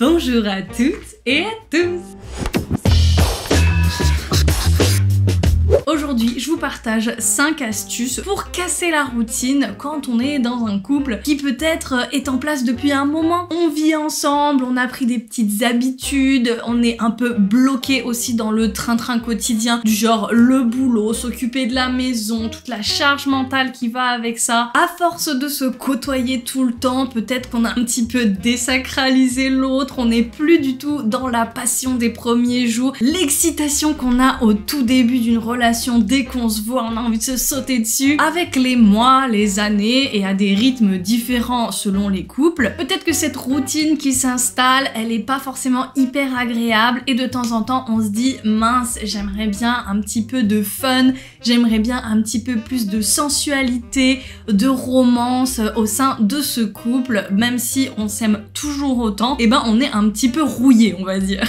Bonjour à toutes et à tous. Aujourd'hui, je vous partage 5 astuces pour casser la routine quand on est dans un couple qui peut-être est en place depuis un moment. On vit ensemble, on a pris des petites habitudes, on est un peu bloqué aussi dans le train-train quotidien du genre le boulot, s'occuper de la maison, toute la charge mentale qui va avec ça. À force de se côtoyer tout le temps, peut-être qu'on a un petit peu désacralisé l'autre, on n'est plus du tout dans la passion des premiers jours, l'excitation qu'on a au tout début d'une relation. Dès qu'on se voit, on a envie de se sauter dessus. Avec les mois, les années et à des rythmes différents selon les couples, peut-être que cette routine qui s'installe, elle est pas forcément hyper agréable et de temps en temps on se dit mince, j'aimerais bien un petit peu de fun, j'aimerais bien un petit peu plus de sensualité, de romance au sein de ce couple, même si on s'aime toujours autant, et ben on est un petit peu rouillé, on va dire.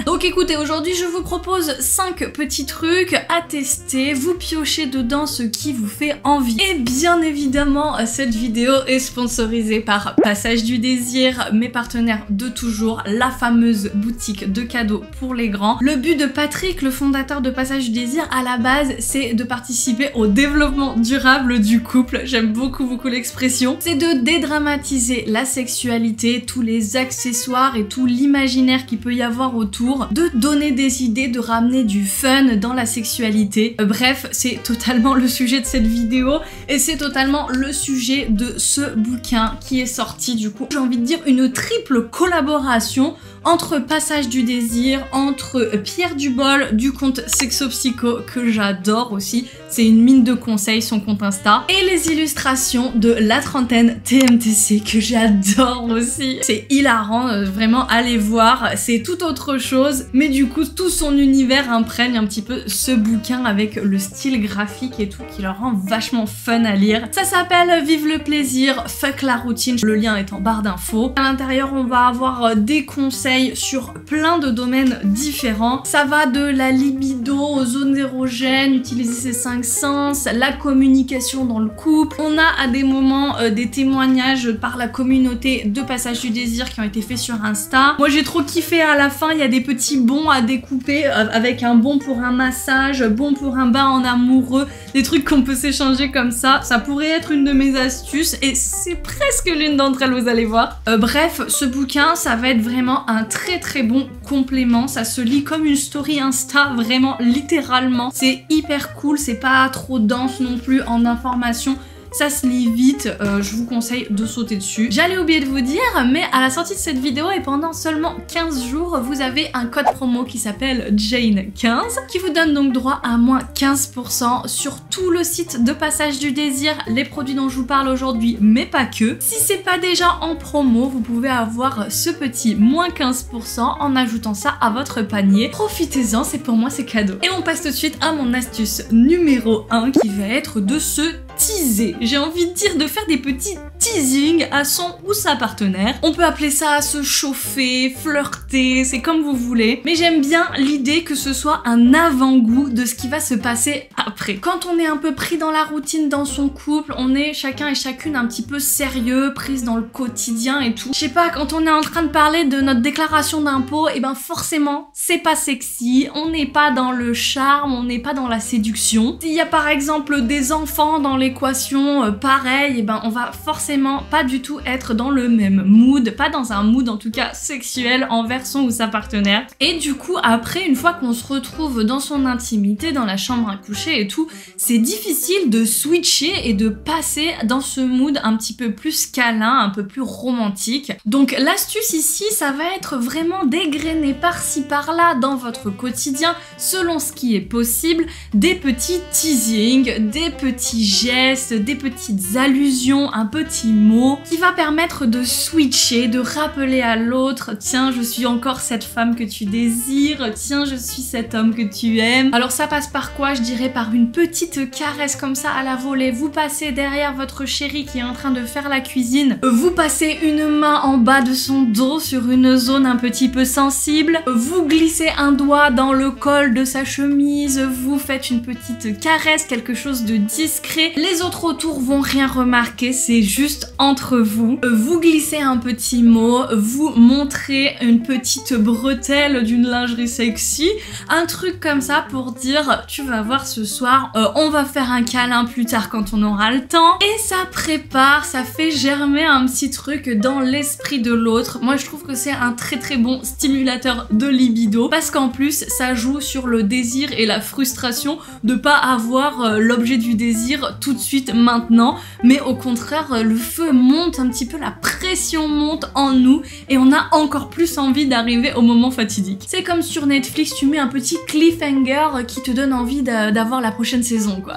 Donc écoutez, aujourd'hui je vous propose 5 petits trucs à tester, vous piochez dedans ce qui vous fait envie. Et bien évidemment, cette vidéo est sponsorisée par Passage du Désir, mes partenaires de toujours, la fameuse boutique de cadeaux pour les grands. Le but de Patrick, le fondateur de Passage du Désir, à la base, c'est de participer au développement durable du couple. J'aime beaucoup l'expression. C'est de dédramatiser la sexualité, tous les accessoires et tout l'imaginaire qu'il peut y avoir autour, de donner des idées, de ramener du fun dans la sexualité. Bref, c'est totalement le sujet de cette vidéo et c'est totalement le sujet de ce bouquin qui est sorti du coup. J'ai envie de dire une triple collaboration entre Passage du Désir, entre Pierre Dubol du compte Sexopsycho que j'adore aussi, c'est une mine de conseils son compte Insta, et les illustrations de La Trentaine TMTC que j'adore aussi. C'est hilarant, vraiment allez voir, c'est tout autre chose, mais du coup tout son univers imprègne un petit peu ce bouquin avec le style graphique et tout qui le rend vachement fun à lire. Ça s'appelle Vive le plaisir, fuck la routine, le lien est en barre d'infos. À l'intérieur on va avoir des conseils sur plein de domaines différents. Ça va de la libido aux zones érogènes, utiliser ses 5 sens, la communication dans le couple. On a à des moments des témoignages par la communauté de Passage du Désir qui ont été faits sur Insta. Moi j'ai trop kiffé à la fin, il y a des petits bons à découper avec un bon pour un massage, bon pour un bain en amoureux, des trucs qu'on peut s'échanger comme ça. Ça pourrait être une de mes astuces et c'est presque l'une d'entre elles, vous allez voir. Bref, ce bouquin, ça va être vraiment un très bon complément. Ça se lit comme une story Insta, vraiment littéralement. C'est hyper cool, c'est pas trop dense non plus en informations. Ça se lit vite, je vous conseille de sauter dessus. J'allais oublier de vous dire, mais à la sortie de cette vidéo et pendant seulement 15 jours, vous avez un code promo qui s'appelle Jane15 qui vous donne donc droit à moins 15% sur tout le site de Passage du Désir, les produits dont je vous parle aujourd'hui, mais pas que. Si c'est pas déjà en promo, vous pouvez avoir ce petit moins 15% en ajoutant ça à votre panier. Profitez-en, c'est pour moi, c'est cadeau. Et on passe tout de suite à mon astuce numéro 1 qui va être de se teaser. J'ai envie de dire de faire des petits teasing à son ou sa partenaire. On peut appeler ça se chauffer, flirter, c'est comme vous voulez. Mais j'aime bien l'idée que ce soit un avant-goût de ce qui va se passer après. Quand on est un peu pris dans la routine dans son couple, on est chacun et chacune un petit peu sérieux, prise dans le quotidien et tout. Je sais pas, quand on est en train de parler de notre déclaration d'impôt, et ben forcément, c'est pas sexy, on n'est pas dans le charme, on n'est pas dans la séduction. S'il y a par exemple des enfants dans l'équation, pareil, et ben on va forcément pas du tout être dans le même mood, pas dans un mood en tout cas sexuel envers son ou sa partenaire. Et du coup après, une fois qu'on se retrouve dans son intimité, dans la chambre à coucher et tout, c'est difficile de switcher et de passer dans ce mood un petit peu plus câlin, un peu plus romantique. Donc l'astuce ici, ça va être vraiment dégrainer par-ci par-là dans votre quotidien, selon ce qui est possible, des petits teasing, des petits gestes, des petites allusions, un petit mot qui va permettre de switcher, de rappeler à l'autre, tiens, je suis encore cette femme que tu désires, tiens, je suis cet homme que tu aimes. Alors ça passe par quoi? Je dirais par une petite caresse comme ça à la volée. Vous passez derrière votre chéri qui est en train de faire la cuisine, vous passez une main en bas de son dos sur une zone un petit peu sensible, vous glissez un doigt dans le col de sa chemise, vous faites une petite caresse, quelque chose de discret. Les autres autour vont rien remarquer, c'est juste entre vous. Vous glissez un petit mot, vous montrez une petite bretelle d'une lingerie sexy, un truc comme ça pour dire tu vas voir ce soir, on va faire un câlin plus tard quand on aura le temps. Et ça prépare, ça fait germer un petit truc dans l'esprit de l'autre. Moi je trouve que c'est un très bon stimulateur de libido parce qu'en plus ça joue sur le désir et la frustration de pas avoir l'objet du désir tout de suite maintenant, mais au contraire le feu monte un petit peu, la pression monte en nous et on a encore plus envie d'arriver au moment fatidique. C'est comme sur Netflix, tu mets un petit cliffhanger qui te donne envie d'avoir la prochaine saison quoi.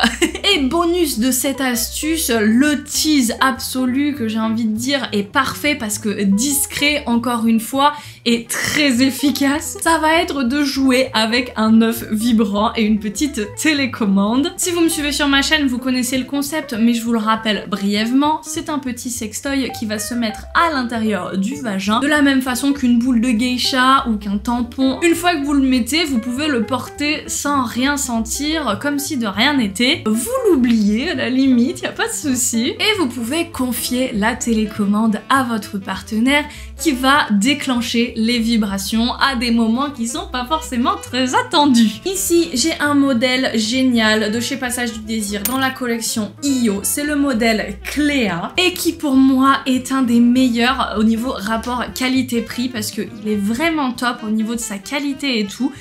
Et bonus de cette astuce, le tease absolu que j'ai envie de dire est parfait parce que discret encore une fois et très efficace. Ça va être de jouer avec un œuf vibrant et une petite télécommande. Si vous me suivez sur ma chaîne, vous connaissez le concept, mais je vous le rappelle brièvement, c'est un petit sextoy qui va se mettre à l'intérieur du vagin, de la même façon qu'une boule de geisha ou qu'un tampon. Une fois que vous le mettez, vous pouvez le porter sans rien sentir, comme si de rien n'était. Vous l'oubliez à la limite, y a pas de souci. Et vous pouvez confier la télécommande à votre partenaire qui va déclencher les vibrations à des moments qui sont pas forcément très attendus. Ici, j'ai un modèle génial de chez Passage du Désir dans la collection IO. C'est le modèle Cléa et qui pour moi est un des meilleurs au niveau rapport qualité-prix parce qu'il est vraiment top au niveau de sa qualité et tout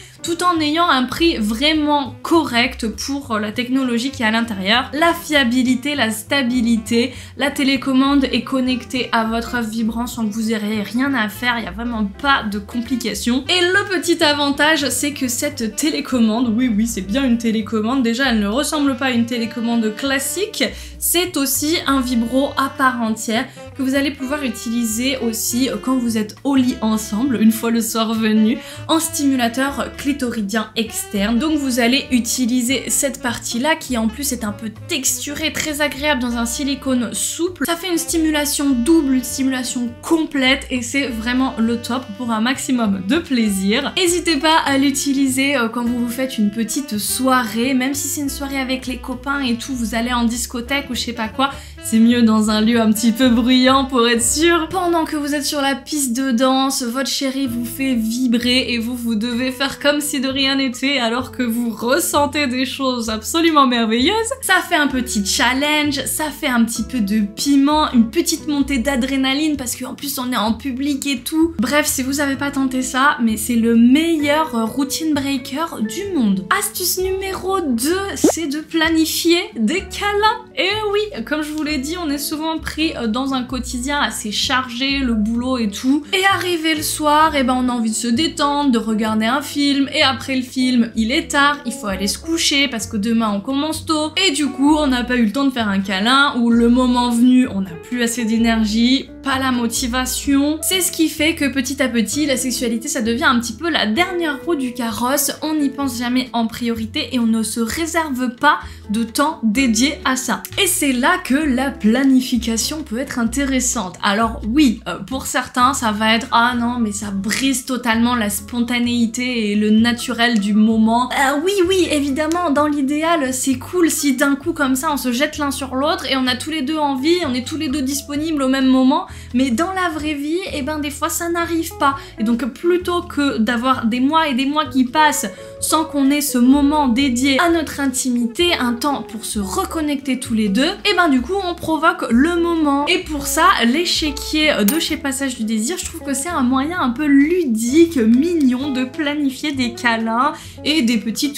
en ayant un prix vraiment correct pour la technologie qui est à l'intérieur. La fiabilité, la stabilité, la télécommande est connectée à votre œuf vibrant sans que vous ayez rien à faire, il n'y a vraiment pas de complications. Et le petit avantage, c'est que cette télécommande, oui c'est bien une télécommande, déjà elle ne ressemble pas à une télécommande classique, c'est aussi un vibro à part entière que vous allez pouvoir utiliser aussi quand vous êtes au lit ensemble, une fois le soir venu, en stimulateur clitoridien externe. Donc vous allez utiliser cette partie-là qui en plus est un peu texturée, très agréable dans un silicone souple. Ça fait une stimulation double, une stimulation complète et c'est vraiment le top pour un maximum de plaisir. N'hésitez pas à l'utiliser quand vous vous faites une petite soirée, même si c'est une soirée avec les copains et tout, vous allez en discothèque ou je sais pas quoi, c'est mieux dans un lieu un petit peu bruyant pour être sûr. Pendant que vous êtes sur la piste de danse, votre chéri vous fait vibrer et vous devez faire comme si de rien n'était alors que vous ressentez des choses absolument merveilleuses. Ça fait un petit challenge, ça fait un petit peu de piment, une petite montée d'adrénaline parce qu'en plus on est en public et tout. Bref, si vous avez pas tenté ça, mais c'est le meilleur routine breaker du monde. Astuce numéro 2, c'est de planifier des câlins. Et oui, comme je vous l'ai dit, on est souvent pris dans un quotidien assez chargé, le boulot et tout. Et arrivé le soir, et ben on a envie de se détendre, de regarder un film. Et après le film, il est tard, il faut aller se coucher parce que demain on commence tôt. Et du coup, on n'a pas eu le temps de faire un câlin ou le moment venu, on n'a plus assez d'énergie, pas la motivation. C'est ce qui fait que petit à petit, la sexualité, ça devient un petit peu la dernière roue du carrosse. On n'y pense jamais en priorité et on ne se réserve pas de temps dédié à ça. Et c'est là que la planification peut être intéressante. Alors oui, pour certains, ça va être « Ah non, mais ça brise totalement la spontanéité et le naturel du moment. » Oui, évidemment, dans l'idéal, c'est cool si d'un coup comme ça, on se jette l'un sur l'autre et on a tous les deux envie, on est tous les deux disponibles au même moment. Mais dans la vraie vie, eh ben des fois, ça n'arrive pas. Et donc, plutôt que d'avoir des mois et des mois qui passent sans qu'on ait ce moment dédié à notre intimité, un temps pour se reconnecter tous les deux, et ben du coup on provoque le moment. Et pour ça, l'échiquier de chez Passage du Désir, je trouve que c'est un moyen un peu ludique, mignon de planifier des câlins et des petits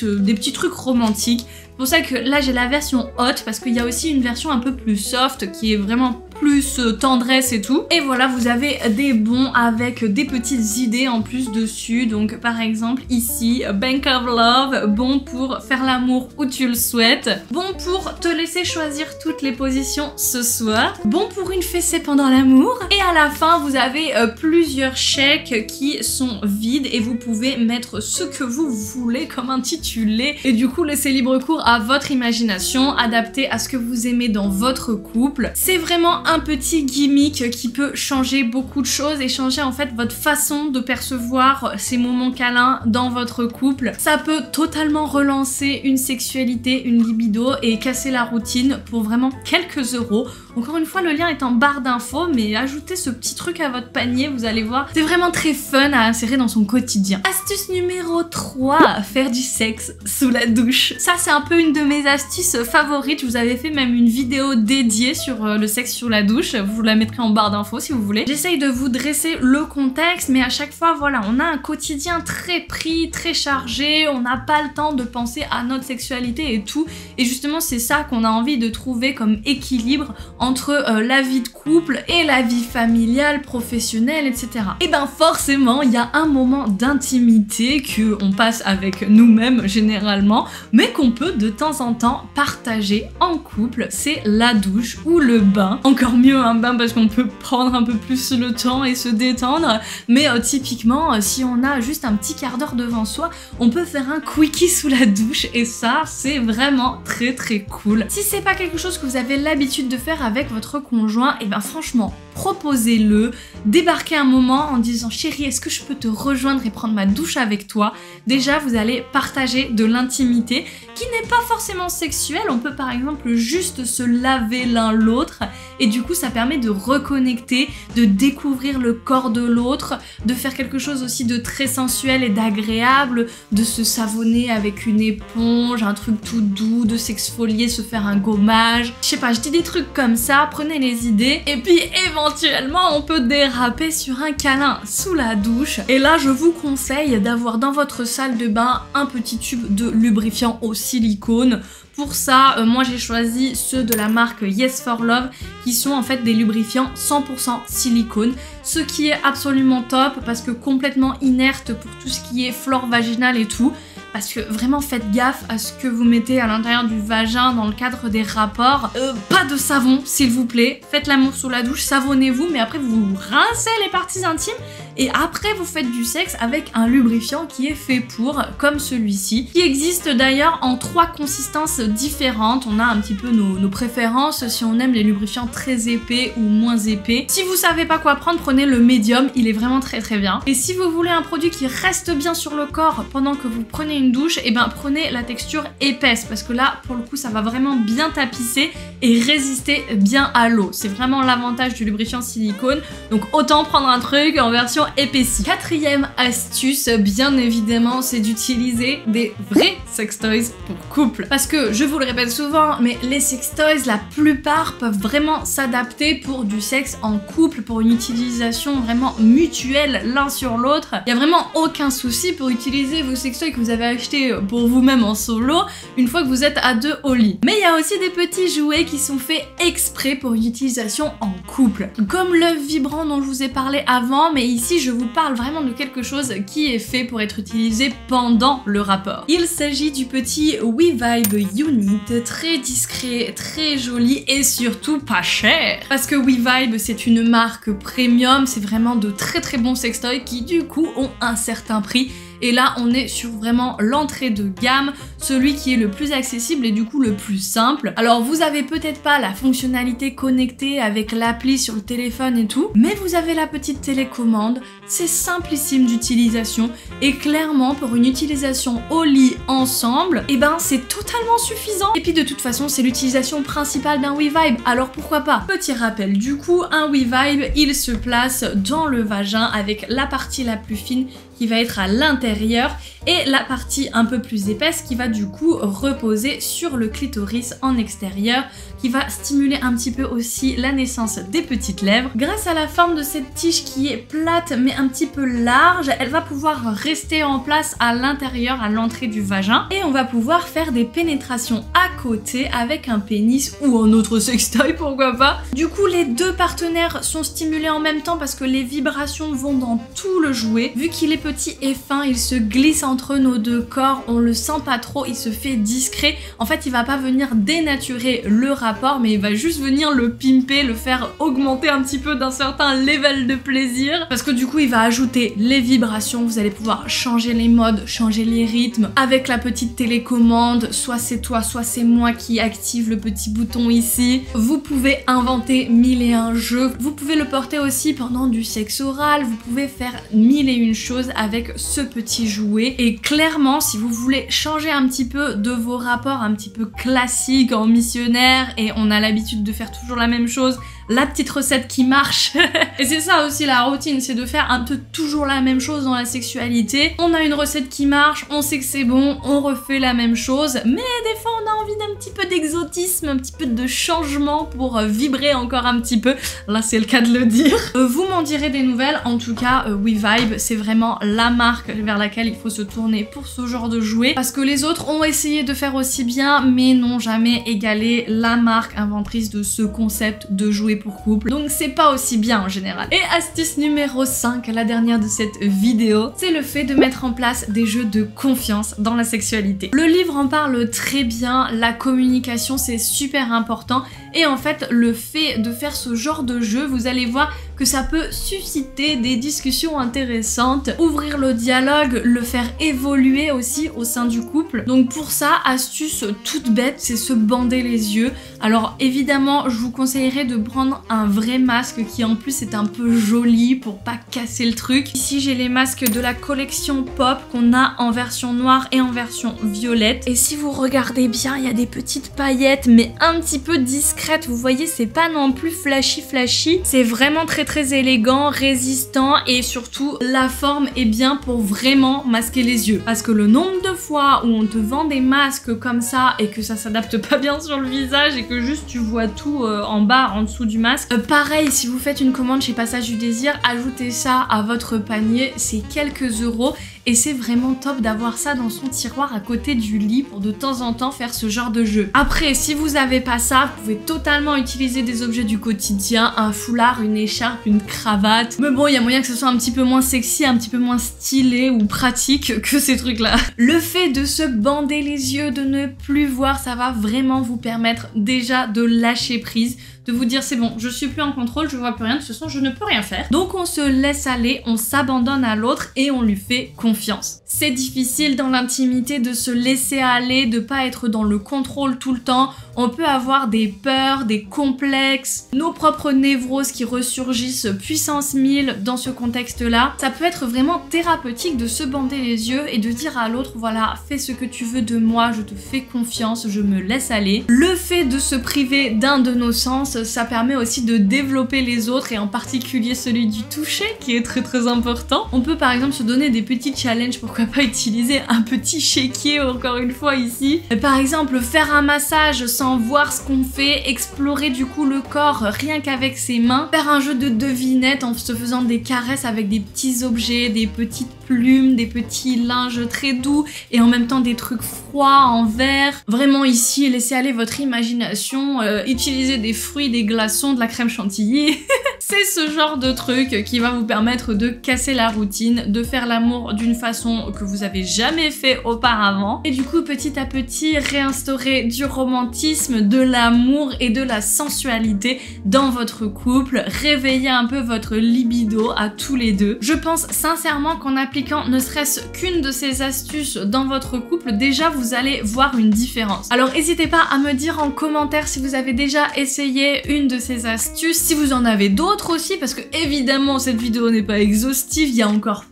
trucs romantiques. C'est pour ça que là j'ai la version hot parce qu'il y a aussi une version un peu plus soft qui est vraiment plus tendresse et tout. Et voilà, vous avez des bons avec des petites idées en plus dessus. Donc par exemple ici, Bank of Love, bon pour faire l'amour où tu le souhaites, bon pour te laisser choisir toutes les positions ce soir, bon pour une fessée pendant l'amour. Et à la fin, vous avez plusieurs chèques qui sont vides et vous pouvez mettre ce que vous voulez comme intitulé. Et du coup, laissez libre cours à votre imagination, adapté à ce que vous aimez dans votre couple. C'est vraiment un petit gimmick qui peut changer beaucoup de choses et changer en fait votre façon de percevoir ces moments câlins dans votre couple. Ça peut totalement relancer une sexualité, une libido et casser la routine pour vraiment quelques euros. Encore une fois, le lien est en barre d'infos, mais ajoutez ce petit truc à votre panier, vous allez voir, c'est vraiment très fun à insérer dans son quotidien. Astuce numéro 3, faire du sexe sous la douche. Ça, c'est un peu une de mes astuces favorites. Je vous avais fait même une vidéo dédiée sur le sexe sous la douche. Je vous la mettrai en barre d'infos si vous voulez. J'essaye de vous dresser le contexte, mais à chaque fois, voilà, on a un quotidien très pris, très chargé. On n'a pas le temps de penser à notre sexualité et tout. Et justement, c'est ça qu'on a envie de trouver comme équilibre entre la vie de couple et la vie familiale, professionnelle, etc. Et ben forcément, il y a un moment d'intimité qu'on passe avec nous-mêmes généralement, mais qu'on peut de temps en temps partager en couple, c'est la douche ou le bain. Encore mieux un bain parce qu'on peut prendre un peu plus le temps et se détendre, mais typiquement, si on a juste un petit quart d'heure devant soi, on peut faire un quickie sous la douche et ça, c'est vraiment très très cool. Si c'est pas quelque chose que vous avez l'habitude de faire avec votre conjoint, et ben franchement, proposez-le, débarquez un moment en disant chérie, est-ce que je peux te rejoindre et prendre ma douche avec toi? Déjà, vous allez partager de l'intimité qui n'est pas forcément sexuelle. On peut par exemple juste se laver l'un l'autre et du coup ça permet de reconnecter, de découvrir le corps de l'autre, de faire quelque chose aussi de très sensuel et d'agréable, de se savonner avec une éponge, un truc tout doux, de s'exfolier, se faire un gommage. Je sais pas, je dis des trucs comme ça, prenez les idées et puis éventuellement on peut déraper sur un câlin sous la douche. Et là je vous conseille d'avoir dans votre salle de bain un petit tube de lubrifiant au silicone. Pour ça, moi j'ai choisi ceux de la marque Yes for Love qui sont en fait des lubrifiants 100% silicone, ce qui est absolument top parce que complètement inerte pour tout ce qui est flore vaginale et tout. Parce que vraiment faites gaffe à ce que vous mettez à l'intérieur du vagin dans le cadre des rapports. Pas de savon s'il vous plaît, faites l'amour sous la douche, savonnez-vous, mais après vous rincez les parties intimes et après vous faites du sexe avec un lubrifiant qui est fait pour, comme celui-ci, qui existe d'ailleurs en 3 consistances différentes. On a un petit peu nos préférences si on aime les lubrifiants très épais ou moins épais. Si vous savez pas quoi prendre, prenez le médium, il est vraiment très très bien. Et si vous voulez un produit qui reste bien sur le corps pendant que vous prenez une douche, et ben prenez la texture épaisse parce que là pour le coup ça va vraiment bien tapisser et résister bien à l'eau. C'est vraiment l'avantage du lubrifiant silicone, donc autant prendre un truc en version épaissie. 4e astuce, bien évidemment, c'est d'utiliser des vrais sextoys pour couple. Parce que je vous le répète souvent, mais les sextoys, la plupart peuvent vraiment s'adapter pour du sexe en couple, pour une utilisation vraiment mutuelle l'un sur l'autre. Il n'y a vraiment aucun souci pour utiliser vos sextoys que vous avez achetés pour vous-même en solo une fois que vous êtes à 2 au lit. Mais il y a aussi des petits jouets qui sont faits exprès pour une utilisation en couple. Comme l'œuf vibrant dont je vous ai parlé avant, mais ici je vous parle vraiment de quelque chose qui est fait pour être utilisé pendant le rapport. Il s'agit du petit WeVibe Unit, très discret, très joli et surtout pas cher. Parce que WeVibe c'est une marque premium, c'est vraiment de très très bons sextoys qui du coup ont un certain prix. Et là, on est sur vraiment l'entrée de gamme, celui qui est le plus accessible et du coup le plus simple. Alors, vous avez peut-être pas la fonctionnalité connectée avec l'appli sur le téléphone et tout, mais vous avez la petite télécommande. C'est simplissime d'utilisation et clairement, pour une utilisation au lit ensemble, et ben c'est totalement suffisant. Et puis de toute façon, c'est l'utilisation principale d'un WeVibe, alors pourquoi pas? Petit rappel, du coup, un WeVibe, il se place dans le vagin avec la partie la plus fine qui va être à l'intérieur et la partie un peu plus épaisse qui va du coup reposer sur le clitoris en extérieur, qui va stimuler un petit peu aussi la naissance des petites lèvres. Grâce à la forme de cette tige qui est plate mais un petit peu large, elle va pouvoir rester en place à l'intérieur, à l'entrée du vagin, et on va pouvoir faire des pénétrations à côté avec un pénis ou un autre sextoy, pourquoi pas. Du coup, les deux partenaires sont stimulés en même temps parce que les vibrations vont dans tout le jouet. Vu qu'il est petit et fin, il se glisse entre nos deux corps, on le sent pas trop, trop, il se fait discret. En fait, il va pas venir dénaturer le rapport, mais il va juste venir le pimper, le faire augmenter un petit peu d'un certain level de plaisir. Parce que du coup, il va ajouter les vibrations, vous allez pouvoir changer les modes, changer les rythmes. Avec la petite télécommande, soit c'est toi, soit c'est moi qui active le petit bouton ici. Vous pouvez inventer 1001 jeux. Vous pouvez le porter aussi pendant du sexe oral. Vous pouvez faire 1001 choses avec ce petit jouet. Et clairement, si vous voulez changer un petit peu de vos rapports un petit peu classiques en missionnaire et on a l'habitude de faire toujours la même chose, la petite recette qui marche. Et c'est ça aussi la routine, c'est de faire un peu toujours la même chose dans la sexualité. On a une recette qui marche, on sait que c'est bon, on refait la même chose, mais des fois on a envie d'un petit peu d'exotisme, un petit peu de changement pour vibrer encore un petit peu. Là c'est le cas de le dire. Vous m'en direz des nouvelles, en tout cas WeVibe c'est vraiment la marque vers laquelle il faut se tourner pour ce genre de jouet, parce que les autres ont essayé de faire aussi bien mais n'ont jamais égalé la marque inventrice de ce concept de jouet pour couple, donc c'est pas aussi bien en général. Et astuce numéro 5, la dernière de cette vidéo, c'est le fait de mettre en place des jeux de confiance dans la sexualité. Le livre en parle très bien, la communication c'est super important et en fait le fait de faire ce genre de jeu, vous allez voir que ça peut susciter des discussions intéressantes, ouvrir le dialogue, le faire évoluer aussi au sein du couple. Donc pour ça, astuce toute bête, c'est se bander les yeux. Alors évidemment, je vous conseillerais de prendre un vrai masque qui en plus est un peu joli pour pas casser le truc. Ici j'ai les masques de la collection Pop qu'on a en version noire et en version violette. Et si vous regardez bien, il y a des petites paillettes mais un petit peu discrètes. Vous voyez, c'est pas non plus flashy. C'est vraiment très élégant, résistant et surtout la forme est bien pour vraiment masquer les yeux. Parce que le nombre de fois où on te vend des masques comme ça et que ça s'adapte pas bien sur le visage et que juste tu vois tout en bas, en dessous du masque. Pareil, si vous faites une commande chez Passage du Désir, ajoutez ça à votre panier, c'est quelques euros. Et c'est vraiment top d'avoir ça dans son tiroir à côté du lit pour de temps en temps faire ce genre de jeu. Après, si vous avez pas ça, vous pouvez totalement utiliser des objets du quotidien, un foulard, une écharpe, une cravate. Mais bon, il y a moyen que ce soit un petit peu moins sexy, un petit peu moins stylé ou pratique que ces trucs-là. Le fait de se bander les yeux, de ne plus voir, ça va vraiment vous permettre déjà de lâcher prise, de vous dire c'est bon, je suis plus en contrôle, je vois plus rien, de toute façon je ne peux rien faire. Donc on se laisse aller, on s'abandonne à l'autre et on lui fait confiance. C'est difficile dans l'intimité de se laisser aller, de pas être dans le contrôle tout le temps. On peut avoir des peurs, des complexes, nos propres névroses qui ressurgissent puissance 1000 dans ce contexte-là. Ça peut être vraiment thérapeutique de se bander les yeux et de dire à l'autre, voilà, fais ce que tu veux de moi, je te fais confiance, je me laisse aller. Le fait de se priver d'un de nos sens, ça permet aussi de développer les autres et en particulier celui du toucher qui est très important. On peut par exemple se donner des petits challenges, pourquoi pas utiliser un petit chéquier encore une fois ici. Par exemple, faire un massage sans voir ce qu'on fait, explorer du coup le corps rien qu'avec ses mains, faire un jeu de devinette en se faisant des caresses avec des petits objets, des petites plumes, des petits linges très doux et en même temps des trucs froids en verre. Vraiment ici, laissez aller votre imagination, utilisez des fruits, des glaçons, de la crème chantilly. C'est ce genre de truc qui va vous permettre de casser la routine, de faire l'amour d'une façon que vous avez jamais fait auparavant et du coup petit à petit réinstaurer du romantisme, de l'amour et de la sensualité dans votre couple, réveiller un peu votre libido à tous les deux. Je pense sincèrement qu'en appliquant ne serait-ce qu'une de ces astuces dans votre couple, déjà vous allez voir une différence. Alors n'hésitez pas à me dire en commentaire si vous avez déjà essayé une de ces astuces, si vous en avez d'autres aussi, parce que évidemment cette vidéo n'est pas exhaustive, il y a encore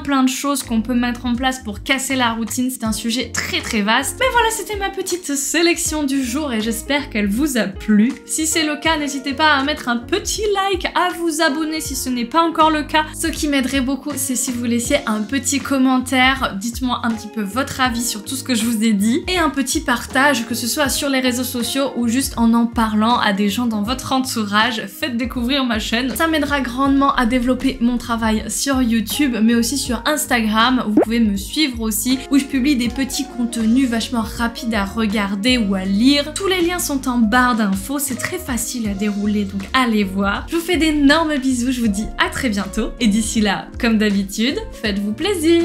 plein de choses qu'on peut mettre en place pour casser la routine, c'est un sujet très vaste. Mais voilà, c'était ma petite sélection du jour et j'espère qu'elle vous a plu. Si c'est le cas, n'hésitez pas à mettre un petit like, à vous abonner si ce n'est pas encore le cas. Ce qui m'aiderait beaucoup, c'est si vous laissiez un petit commentaire, dites-moi un petit peu votre avis sur tout ce que je vous ai dit, et un petit partage, que ce soit sur les réseaux sociaux ou juste en parlant à des gens dans votre entourage. Faites découvrir ma chaîne, ça m'aidera grandement à développer mon travail sur YouTube, mais aussi sur Instagram. Vous pouvez me suivre aussi, où je publie des petits contenus vachement rapides à regarder ou à lire. Tous les liens sont en barre d'infos, c'est très facile à dérouler, donc allez voir. Je vous fais d'énormes bisous, je vous dis à très bientôt, et d'ici là, comme d'habitude, faites-vous plaisir.